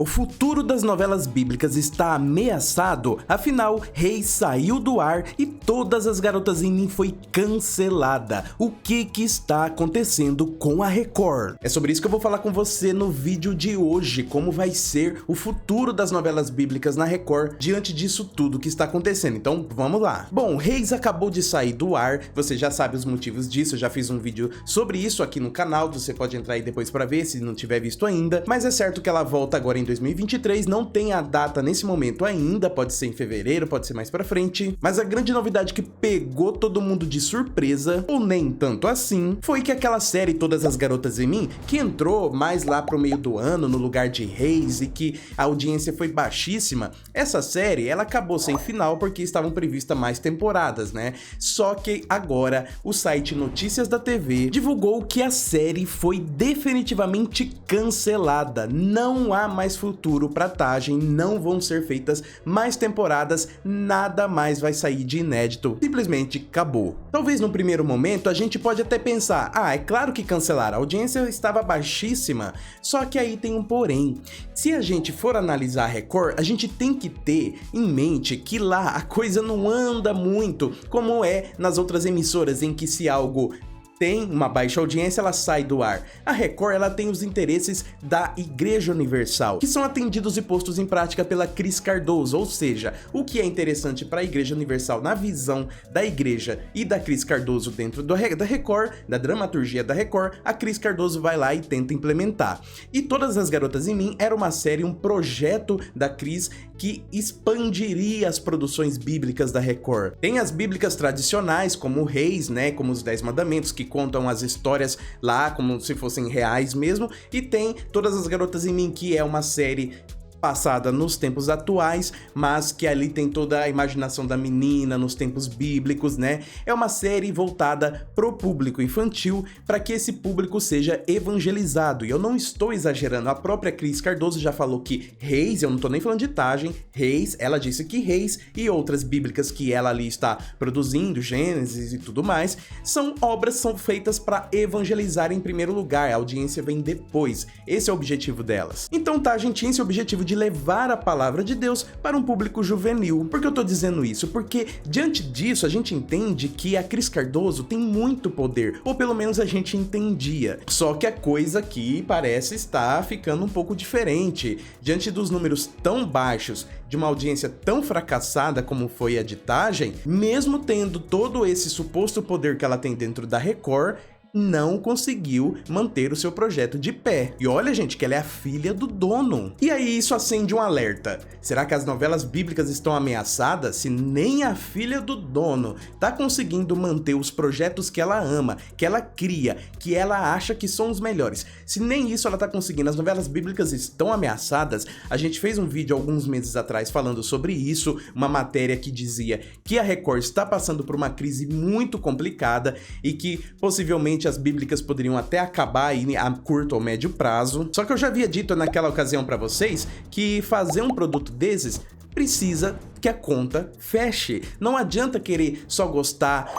O futuro das novelas bíblicas está ameaçado, afinal, Reis saiu do ar e Todas as Garotas em Mim foi cancelada. O que está acontecendo com a Record? É sobre isso que eu vou falar com você no vídeo de hoje, como vai ser o futuro das novelas bíblicas na Record diante disso tudo que está acontecendo. Então, vamos lá. Bom, Reis acabou de sair do ar, você já sabe os motivos disso, eu já fiz um vídeo sobre isso aqui no canal, você pode entrar aí depois para ver se não tiver visto ainda, mas é certo que ela volta agora em 2023, não tem a data nesse momento ainda, pode ser em fevereiro, pode ser mais pra frente, mas a grande novidade que pegou todo mundo de surpresa, ou nem tanto assim, foi que aquela série Todas as Garotas em Mim, que entrou mais lá pro meio do ano, no lugar de Reis, e que a audiência foi baixíssima, essa série, ela acabou sem final porque estavam previstas mais temporadas, né? Só que agora, o site Notícias da TV divulgou que a série foi definitivamente cancelada, não há mais futuro pra Tagem, não vão ser feitas mais temporadas, nada mais vai sair de inédito, simplesmente acabou. Talvez no primeiro momento a gente pode até pensar, é claro que cancelaram, a audiência estava baixíssima, só que aí tem um porém. Se a gente for analisar a Record, a gente tem que ter em mente que lá a coisa não anda muito, como é nas outras emissoras em que se algo tem uma baixa audiência, ela sai do ar. A Record, ela tem os interesses da Igreja Universal, que são atendidos e postos em prática pela Cris Cardoso, ou seja, o que é interessante para a Igreja Universal na visão da Igreja e da Cris Cardoso dentro da Record, da dramaturgia da Record, a Cris Cardoso vai lá e tenta implementar. E Todas as Garotas em Mim era uma série, um projeto da Cris que expandiria as produções bíblicas da Record. Tem as bíblicas tradicionais, como Reis, né, como os 10 Mandamentos, que contam as histórias lá como se fossem reais mesmo, e tem Todas as Garotas em Mim, que é uma série passada nos tempos atuais, mas que ali tem toda a imaginação da menina nos tempos bíblicos, né? É uma série voltada pro público infantil, para que esse público seja evangelizado. E eu não estou exagerando, a própria Cris Cardoso já falou que Reis, eu não tô nem falando de Tagem, Reis, ela disse que Reis e outras bíblicas que ela ali está produzindo, Gênesis e tudo mais, são feitas para evangelizar em primeiro lugar, a audiência vem depois. Esse é o objetivo delas. Então Tagem tinha esse objetivo de levar a palavra de Deus para um público juvenil. Por que eu tô dizendo isso? Porque diante disso a gente entende que a Cris Cardoso tem muito poder, ou pelo menos a gente entendia. Só que a coisa aqui parece estar ficando um pouco diferente. Diante dos números tão baixos, de uma audiência tão fracassada como foi a de Tagem, mesmo tendo todo esse suposto poder que ela tem dentro da Record, não conseguiu manter o seu projeto de pé. E olha, gente, que ela é a filha do dono. E aí isso acende um alerta. Será que as novelas bíblicas estão ameaçadas se nem a filha do dono tá conseguindo manter os projetos que ela ama, que ela cria, que ela acha que são os melhores? Se nem isso ela tá conseguindo, as novelas bíblicas estão ameaçadas. A gente fez um vídeo alguns meses atrás falando sobre isso, uma matéria que dizia que a Record está passando por uma crise muito complicada e que possivelmente as bíblicas poderiam até acabar aí a curto ou médio prazo. Só que eu já havia dito naquela ocasião para vocês que fazer um produto desses precisa que a conta feche. Não adianta querer só gostar,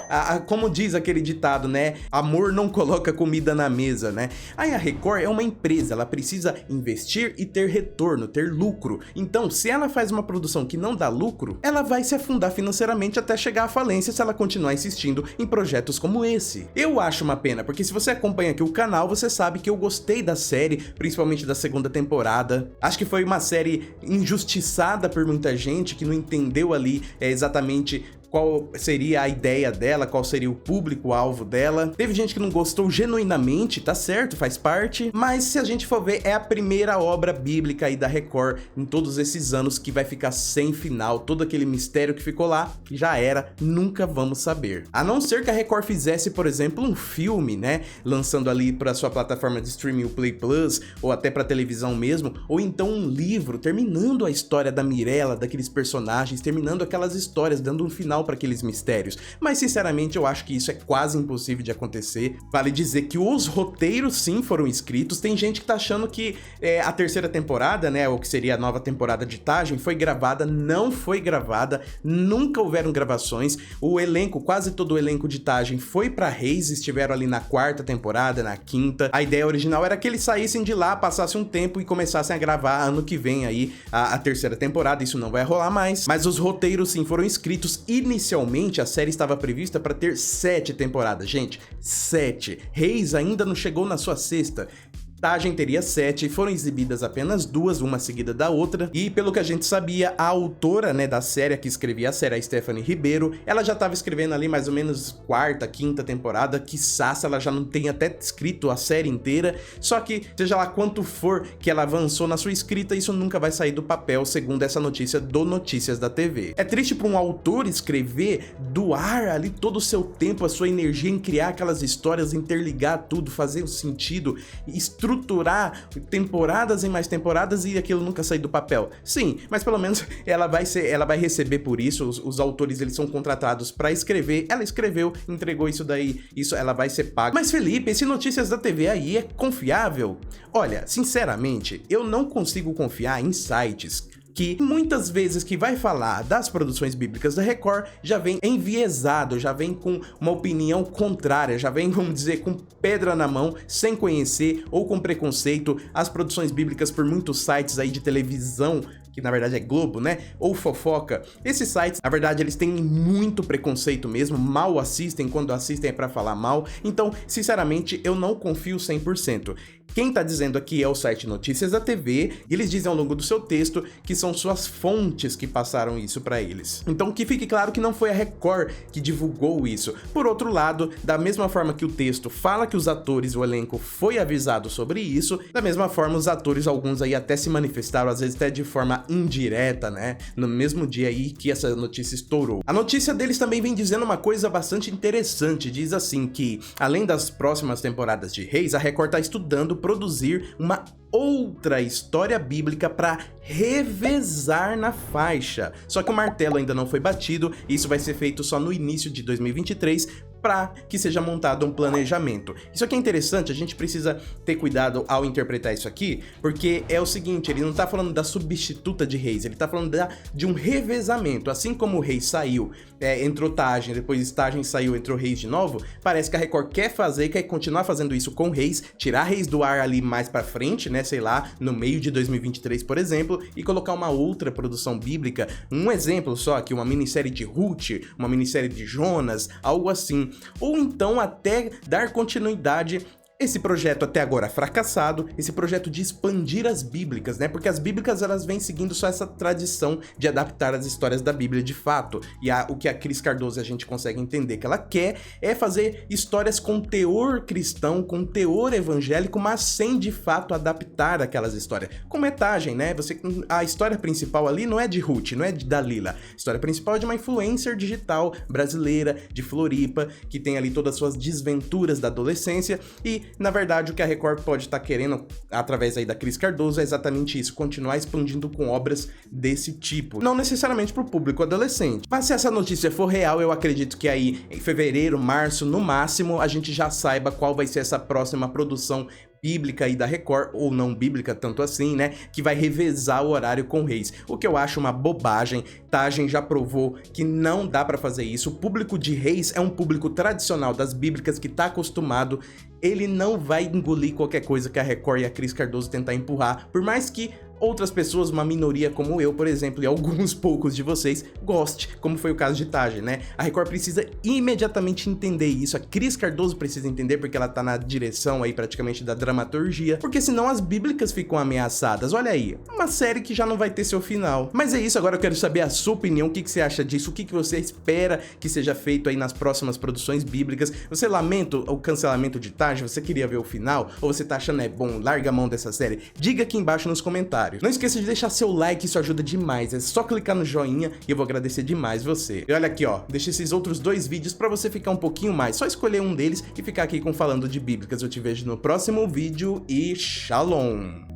como diz aquele ditado, né? Amor não coloca comida na mesa, né? Aí a Record é uma empresa, ela precisa investir e ter retorno, ter lucro. Então, se ela faz uma produção que não dá lucro, ela vai se afundar financeiramente até chegar à falência se ela continuar insistindo em projetos como esse. Eu acho uma pena, porque se você acompanha aqui o canal, você sabe que eu gostei da série, principalmente da segunda temporada. Acho que foi uma série injustiçada por muita gente, que não entendeu ali exatamente qual seria a ideia dela, qual seria o público-alvo dela. Teve gente que não gostou genuinamente, tá certo, faz parte, mas se a gente for ver, é a primeira obra bíblica aí da Record em todos esses anos que vai ficar sem final, todo aquele mistério que ficou lá, que já era, nunca vamos saber. A não ser que a Record fizesse, por exemplo, um filme, né, lançando ali para sua plataforma de streaming, o Play Plus, ou até para televisão mesmo, ou então um livro, terminando a história da Mirella, daqueles personagens, terminando aquelas histórias, dando um final final para aqueles mistérios. Mas sinceramente eu acho que isso é quase impossível de acontecer. Vale dizer que os roteiros sim foram escritos. Tem gente que tá achando que a terceira temporada, né, ou que seria a nova temporada de Tajem, foi gravada. Não foi gravada, nunca houveram gravações. O elenco, quase todo o elenco de Tajem foi pra Reis, estiveram ali na quarta temporada, na quinta. A ideia original era que eles saíssem de lá, passassem um tempo e começassem a gravar ano que vem aí a terceira temporada. Isso não vai rolar mais, mas os roteiros sim foram escritos. Inicialmente a série estava prevista para ter 7 temporadas, gente, 7. Reis ainda não chegou na sua sexta. Tajem teria 7, foram exibidas apenas 2, uma seguida da outra, e pelo que a gente sabia, a autora, né, da série, que escrevia a série, a Stephanie Ribeiro, ela já estava escrevendo ali mais ou menos quarta, quinta temporada, quiçá se ela já não tenha até escrito a série inteira, só que, seja lá quanto for que ela avançou na sua escrita, isso nunca vai sair do papel, segundo essa notícia do Notícias da TV. É triste para um autor escrever, doar ali todo o seu tempo, a sua energia em criar aquelas histórias, interligar tudo, fazer o sentido, estruturar temporadas em mais temporadas e aquilo nunca sair do papel. Sim, mas pelo menos ela vai receber por isso. Os autores, eles são contratados para escrever. Ela escreveu, entregou isso daí, isso ela vai ser paga. Mas Felipe, esse Notícias da TV aí é confiável? Olha, sinceramente, eu não consigo confiar em sites que muitas vezes que vai falar das produções bíblicas da Record já vem enviesado, já vem com uma opinião contrária, já vem, vamos dizer, com pedra na mão, sem conhecer ou com preconceito as produções bíblicas por muitos sites aí de televisão, que na verdade é Globo, né? Ou fofoca. Esses sites, na verdade, eles têm muito preconceito mesmo, mal assistem, quando assistem é pra falar mal. Então, sinceramente, eu não confio 100%. Quem tá dizendo aqui é o site Notícias da TV, e eles dizem ao longo do seu texto que são suas fontes que passaram isso pra eles. Então que fique claro que não foi a Record que divulgou isso. Por outro lado, da mesma forma que o texto fala que os atores, o elenco foi avisado sobre isso, da mesma forma os atores, alguns aí até se manifestaram, às vezes até de forma indireta, né? No mesmo dia aí que essa notícia estourou. A notícia deles também vem dizendo uma coisa bastante interessante, diz assim que, além das próximas temporadas de Reis, a Record tá estudando produzir uma outra história bíblica para revezar na faixa. Só que o martelo ainda não foi batido, e isso vai ser feito só no início de 2023, para que seja montado um planejamento. Isso aqui é interessante, a gente precisa ter cuidado ao interpretar isso aqui, porque é o seguinte, ele não tá falando da substituta de Reis, ele tá falando de um revezamento. Assim como o Reis saiu, entrou Tajem, depois Tajem saiu, entrou Reis de novo, parece que a Record quer continuar fazendo isso com Reis, tirar Reis do ar ali mais pra frente, né, sei lá, no meio de 2023, por exemplo, e colocar uma outra produção bíblica, um exemplo só aqui, uma minissérie de Ruth, uma minissérie de Jonas, algo assim. Ou então até dar continuidade esse projeto até agora fracassado, esse projeto de expandir as bíblicas, né? Porque as bíblicas, elas vêm seguindo só essa tradição de adaptar as histórias da Bíblia de fato. E o que a Cris Cardoso a gente consegue entender que ela quer é fazer histórias com teor cristão, com teor evangélico, mas sem de fato adaptar aquelas histórias. Como é Tajem, né? A história principal ali não é de Ruth, não é de Dalila. A história principal é de uma influencer digital brasileira, de Floripa, que tem ali todas as suas desventuras da adolescência e na verdade, o que a Record pode estar querendo, através aí da Cris Cardoso, é exatamente isso, continuar expandindo com obras desse tipo. Não necessariamente para o público adolescente. Mas se essa notícia for real, eu acredito que aí, em fevereiro, março, no máximo, a gente já saiba qual vai ser essa próxima produção bíblica aí da Record, ou não bíblica tanto assim, né, que vai revezar o horário com Reis, o que eu acho uma bobagem. Tajem já provou que não dá pra fazer isso. O público de Reis é um público tradicional das bíblicas que tá acostumado, ele não vai engolir qualquer coisa que a Record e a Cris Cardoso tentar empurrar, por mais que outras pessoas, uma minoria como eu, por exemplo, e alguns poucos de vocês, goste, como foi o caso de Tajem, né? A Record precisa imediatamente entender isso, a Cris Cardoso precisa entender, porque ela tá na direção aí praticamente da dramaturgia, porque senão as bíblicas ficam ameaçadas. Olha aí, uma série que já não vai ter seu final. Mas é isso, agora eu quero saber a sua opinião, o que você acha disso, o que você espera que seja feito aí nas próximas produções bíblicas. Você lamenta o cancelamento de Tajem? Você queria ver o final? Ou você tá achando bom, larga a mão dessa série? Diga aqui embaixo nos comentários. Não esqueça de deixar seu like, isso ajuda demais. É só clicar no joinha e eu vou agradecer demais você. E olha aqui, ó, deixa esses outros 2 vídeos pra você ficar um pouquinho mais. Só escolher um deles e ficar aqui com Falando de Bíblicas. Eu te vejo no próximo vídeo e shalom!